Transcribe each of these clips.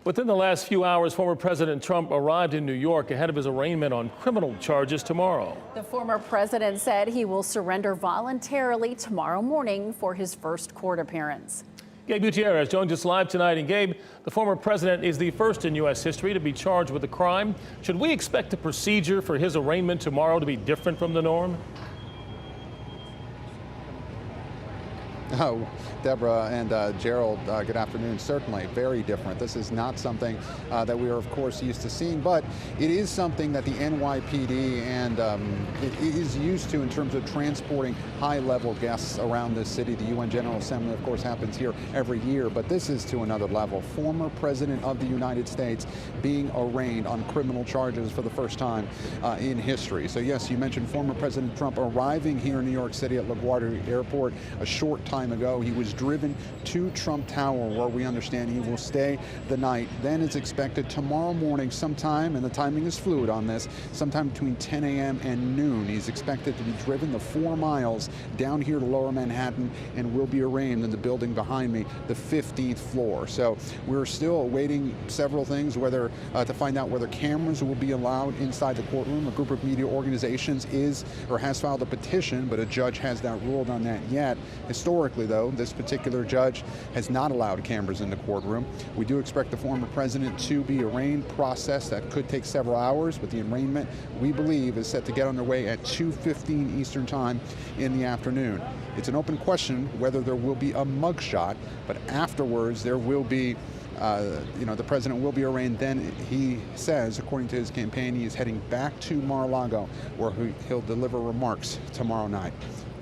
Within the last few hours, former President Trump arrived in New York ahead of his arraignment on criminal charges tomorrow. The former president said he will surrender voluntarily tomorrow morning for his first court appearance. Gabe Gutierrez joins us live tonight. And Gabe, the former president is the first in U.S. history to be charged with a crime. Should we expect the procedure for his arraignment tomorrow to be different from the norm? Oh, Deborah and Gerald, good afternoon. Certainly very different. This is not something that we are, of course, used to seeing, but it is something that the NYPD and it is used to in terms of transporting high-level guests around this city. The UN General Assembly, of course, happens here every year, but this is to another level. Former President of the United States being arraigned on criminal charges for the first time in history. So, yes, you mentioned former President Trump arriving here in New York City at LaGuardia Airport a short time ago. He was driven to Trump Tower, where we understand he will stay the night. Then it's expected tomorrow morning sometime, and the timing is fluid on this, sometime between 10 a.m. and noon. He's expected to be driven the 4 miles down here to Lower Manhattan and will be arraigned in the building behind me, the 15th floor. So we're still awaiting several things, whether to find out whether cameras will be allowed inside the courtroom. A group of media organizations has filed a petition, but a judge has not ruled on that yet. Historically, though, this particular judge has not allowed cameras in the courtroom. We do expect the former president to be arraigned. Process that could take several hours, but the arraignment, we believe, is set to get underway at 2:15 Eastern Time in the afternoon. It's an open question whether there will be a mugshot, but afterwards there will be the president will be arraigned. Then he says, according to his campaign, he is heading back to Mar-a-Lago, where he'll deliver remarks tomorrow night.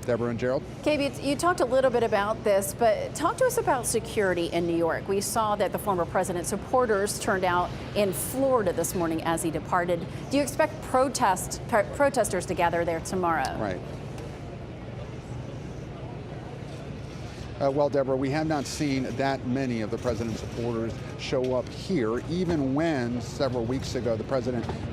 Deborah and Gerald? Gabe, you talked a little bit about this, but talk to us about security in New York. We saw that the former president's supporters turned out in Florida this morning as he departed. Do you expect protesters to gather there tomorrow? Right. Well, Deborah, we have not seen that many of the president's supporters show up here, even when several weeks ago the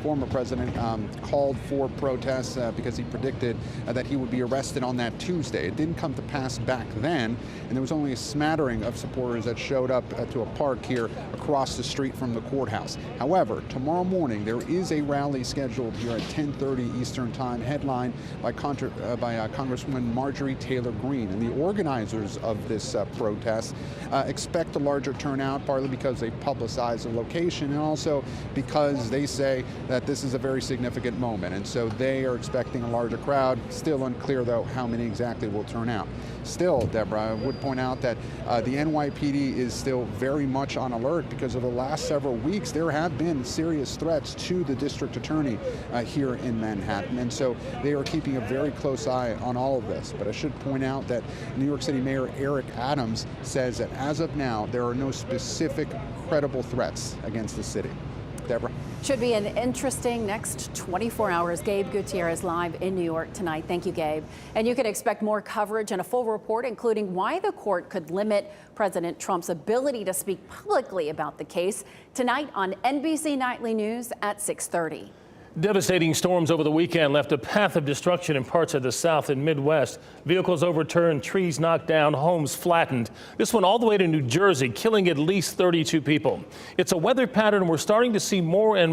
former president, called for protests because he predicted that he would be arrested on that Tuesday. It didn't come to pass back then, and there was only a smattering of supporters that showed up to a park here across the street from the courthouse. However, tomorrow morning there is a rally scheduled here at 10:30 Eastern Time, headlined by Congresswoman Marjorie Taylor Greene, and the organizers of this protest expect a larger turnout, partly because they publicize the location and also because they say that this is a very significant moment, and so they are expecting a larger crowd. Still unclear, though, how many exactly will turn out. Still, Deborah, I would point out that the NYPD is still very much on alert because over the last several weeks there have been serious threats to the district attorney here in Manhattan, and so they are keeping a very close eye on all of this. But I should point out that New York City Mayor Eric Adams says that as of now there are no specific credible threats against the city. Deborah? Should be an interesting next 24 hours. Gabe Gutierrez live in New York tonight. Thank you, Gabe. And you can expect more coverage and a full report, including why the court could limit President Trump's ability to speak publicly about the case, tonight on NBC Nightly News at 6:30. Devastating storms over the weekend left a path of destruction in parts of the South and Midwest. Vehicles overturned, trees knocked down, homes flattened. This one all the way to New Jersey, killing at least 32 people. It's a weather pattern we're starting to see more and